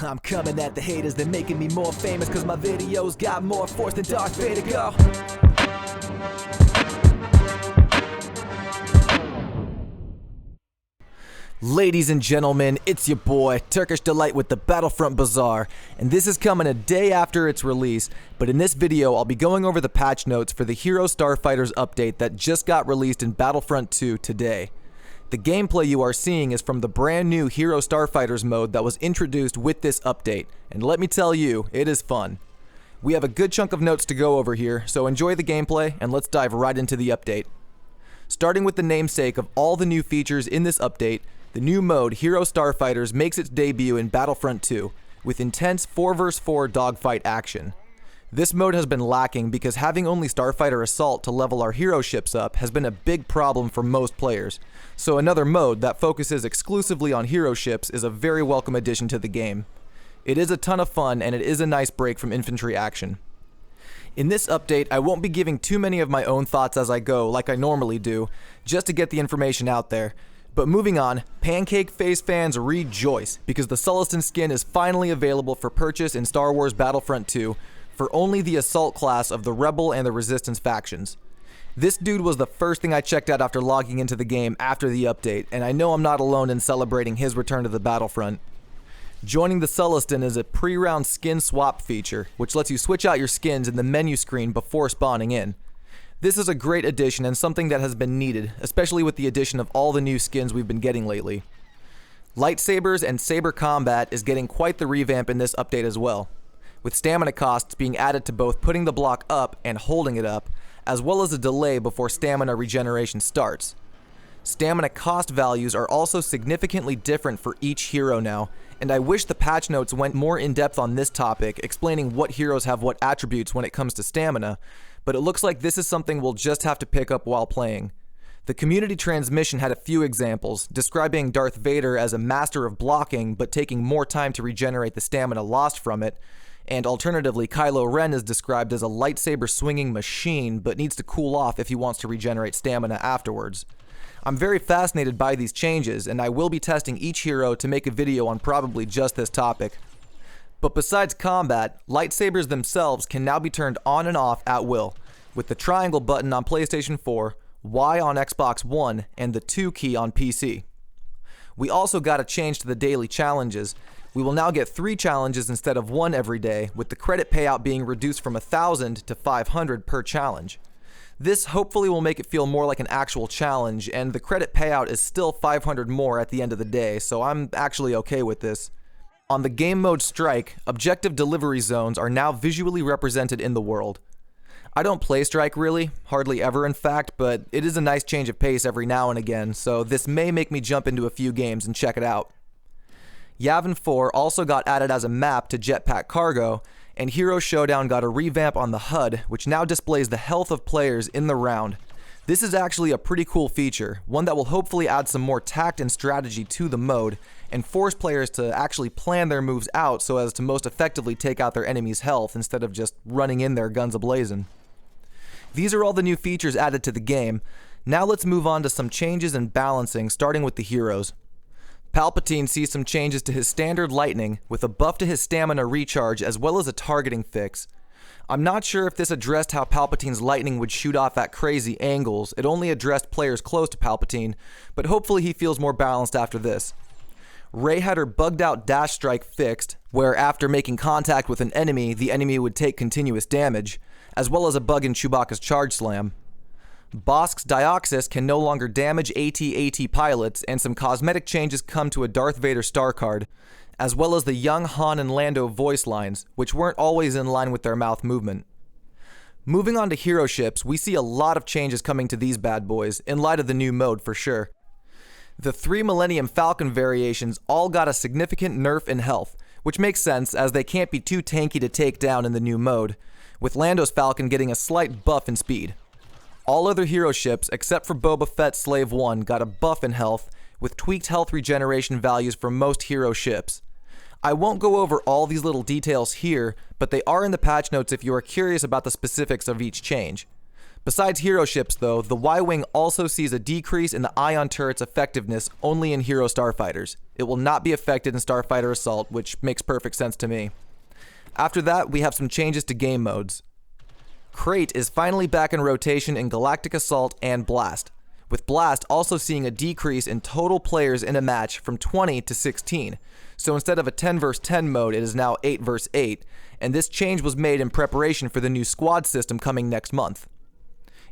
I'm coming at the haters, they're making me more famous, cause my videos got more force than Darth Vader. Go! Ladies and gentlemen, it's your boy, Turkish Delight with the Battlefront Bazaar, and this is coming a day after its release, but in this video I'll be going over the patch notes for the Hero Starfighters update that just got released in Battlefront 2 today. The gameplay you are seeing is from the brand new Hero Starfighters mode that was introduced with this update, and let me tell you, it is fun. We have a good chunk of notes to go over here, so enjoy the gameplay and let's dive right into the update. Starting with the namesake of all the new features in this update, the new mode, Hero Starfighters, makes its debut in Battlefront 2, with intense 4 vs 4 dogfight action. This mode has been lacking because having only Starfighter Assault to level our hero ships up has been a big problem for most players, so another mode that focuses exclusively on hero ships is a very welcome addition to the game. It is a ton of fun and it is a nice break from infantry action. In this update, I won't be giving too many of my own thoughts as I go like I normally do, just to get the information out there. But moving on, Pancake Face fans rejoice because the Sullustan skin is finally available for purchase in Star Wars Battlefront 2 for only the Assault class of the Rebel and the Resistance factions. This dude was the first thing I checked out after logging into the game after the update, and I know I'm not alone in celebrating his return to the Battlefront. Joining the Sullustan is a pre-round skin swap feature, which lets you switch out your skins in the menu screen before spawning in. This is a great addition and something that has been needed, especially with the addition of all the new skins we've been getting lately. Lightsabers and saber combat is getting quite the revamp in this update as well, with stamina costs being added to both putting the block up and holding it up, as well as a delay before stamina regeneration starts. Stamina cost values are also significantly different for each hero now, and I wish the patch notes went more in depth on this topic, explaining what heroes have what attributes when it comes to stamina, but it looks like this is something we'll just have to pick up while playing. The community transmission had a few examples, describing Darth Vader as a master of blocking but taking more time to regenerate the stamina lost from it, and alternatively Kylo Ren is described as a lightsaber swinging machine but needs to cool off if he wants to regenerate stamina afterwards. I'm very fascinated by these changes, and I will be testing each hero to make a video on probably just this topic. But besides combat, lightsabers themselves can now be turned on and off at will, with the triangle button on PlayStation 4, Y on Xbox One, and the 2 key on PC. We also got a change to the daily challenges. We will now get 3 challenges instead of 1 every day, with the credit payout being reduced from 1,000 to 500 per challenge. This hopefully will make it feel more like an actual challenge, and the credit payout is still 500 more at the end of the day, so I'm actually okay with this. On the game mode Strike, objective delivery zones are now visually represented in the world. I don't play Strike really, hardly ever in fact, but it is a nice change of pace every now and again, so this may make me jump into a few games and check it out. Yavin 4 also got added as a map to Jetpack Cargo, and Hero Showdown got a revamp on the HUD, which now displays the health of players in the round. This is actually a pretty cool feature, one that will hopefully add some more tact and strategy to the mode, and force players to actually plan their moves out so as to most effectively take out their enemy's health instead of just running in there guns a-blazing. These are all the new features added to the game. Now let's move on to some changes in balancing, starting with the heroes. Palpatine sees some changes to his standard lightning, with a buff to his stamina recharge as well as a targeting fix. I'm not sure if this addressed how Palpatine's lightning would shoot off at crazy angles. It only addressed players close to Palpatine, but hopefully he feels more balanced after this. Rey had her bugged out dash strike fixed, where after making contact with an enemy, the enemy would take continuous damage, as well as a bug in Chewbacca's charge slam. Bosk's Dioxis can no longer damage AT-AT pilots, and some cosmetic changes come to a Darth Vader star card, as well as the young Han and Lando voice lines, which weren't always in line with their mouth movement. Moving on to hero ships, we see a lot of changes coming to these bad boys, in light of the new mode for sure. The 3 Millennium Falcon variations all got a significant nerf in health, which makes sense as they can't be too tanky to take down in the new mode, with Lando's Falcon getting a slight buff in speed. All other hero ships, except for Boba Fett's Slave 1, got a buff in health, with tweaked health regeneration values for most hero ships. I won't go over all these little details here, but they are in the patch notes if you are curious about the specifics of each change. Besides hero ships though, the Y-Wing also sees a decrease in the ion turret's effectiveness only in Hero Starfighters. It will not be affected in Starfighter Assault, which makes perfect sense to me. After that, we have some changes to game modes. Crate is finally back in rotation in Galactic Assault and Blast, with Blast also seeing a decrease in total players in a match from 20 to 16. So instead of a 10 vs 10 mode, it is now 8 vs 8, and this change was made in preparation for the new squad system coming next month.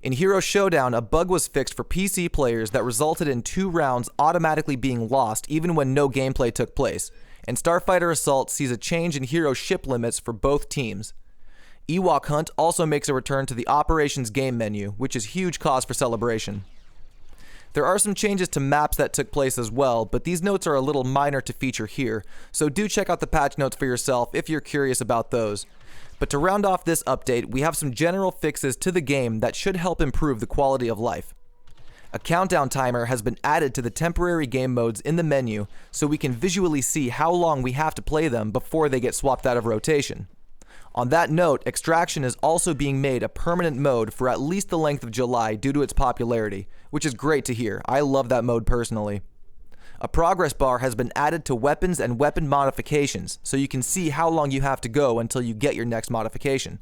In Hero Showdown, a bug was fixed for PC players that resulted in 2 rounds automatically being lost even when no gameplay took place, and Starfighter Assault sees a change in hero ship limits for both teams. Ewok Hunt also makes a return to the Operations game menu, which is huge cause for celebration. There are some changes to maps that took place as well, but these notes are a little minor to feature here, so do check out the patch notes for yourself if you're curious about those. But to round off this update, we have some general fixes to the game that should help improve the quality of life. A countdown timer has been added to the temporary game modes in the menu so we can visually see how long we have to play them before they get swapped out of rotation. On that note, Extraction is also being made a permanent mode for at least the length of July due to its popularity, which is great to hear. I love that mode personally. A progress bar has been added to weapons and weapon modifications, so you can see how long you have to go until you get your next modification.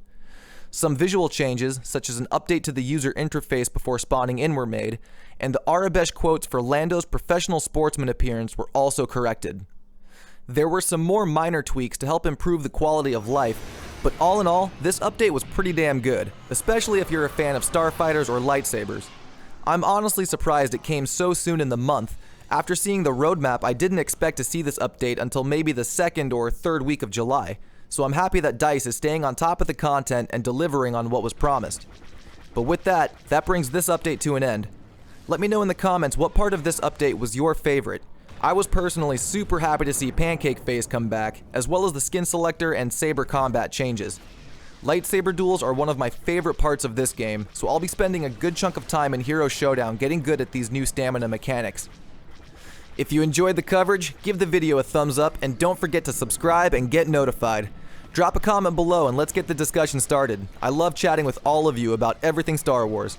Some visual changes, such as an update to the user interface before spawning in, were made, and the Arabesh quotes for Lando's professional sportsman appearance were also corrected. There were some more minor tweaks to help improve the quality of life, but all in all, this update was pretty damn good, especially if you're a fan of starfighters or lightsabers. I'm honestly surprised it came so soon in the month. After seeing the roadmap, I didn't expect to see this update until maybe the 2nd or 3rd week of July, so I'm happy that DICE is staying on top of the content and delivering on what was promised. But with that brings this update to an end. Let me know in the comments what part of this update was your favorite. I was personally super happy to see Pancake Phase come back, as well as the skin selector and saber combat changes. Lightsaber duels are one of my favorite parts of this game, so I'll be spending a good chunk of time in Hero Showdown getting good at these new stamina mechanics. If you enjoyed the coverage, give the video a thumbs up and don't forget to subscribe and get notified. Drop a comment below and let's get the discussion started. I love chatting with all of you about everything Star Wars.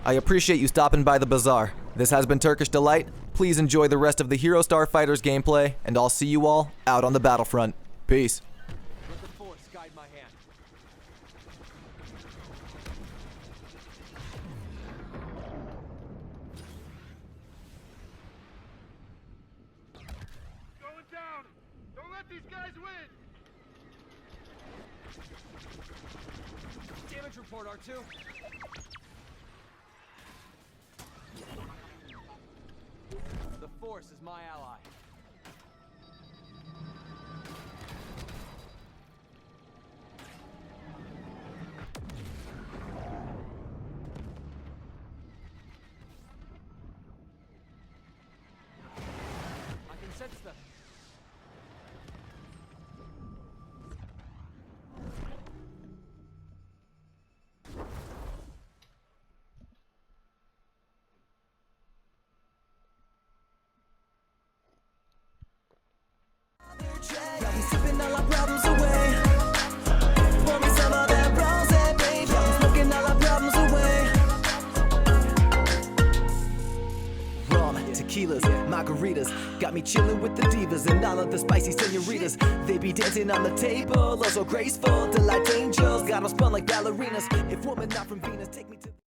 I appreciate you stopping by the bazaar. This has been Turkish Delight. Please enjoy the rest of the Hero Starfighters gameplay, and I'll see you all out on the battlefront. Peace. Let the Force guide my hand. Going down! Don't let these guys win! Damage report, R2. The Force is my ally. I can sense them. Yeah, we sipping all our problems away. Pour me some of that rosé, baby. Yeah, we smoking all our problems away. Rum, tequilas, margaritas, got me chilling with the divas and all of the spicy senoritas. They be dancing on the table, oh so graceful. Delight angels, got them spun like ballerinas. If woman not from Venus, take me to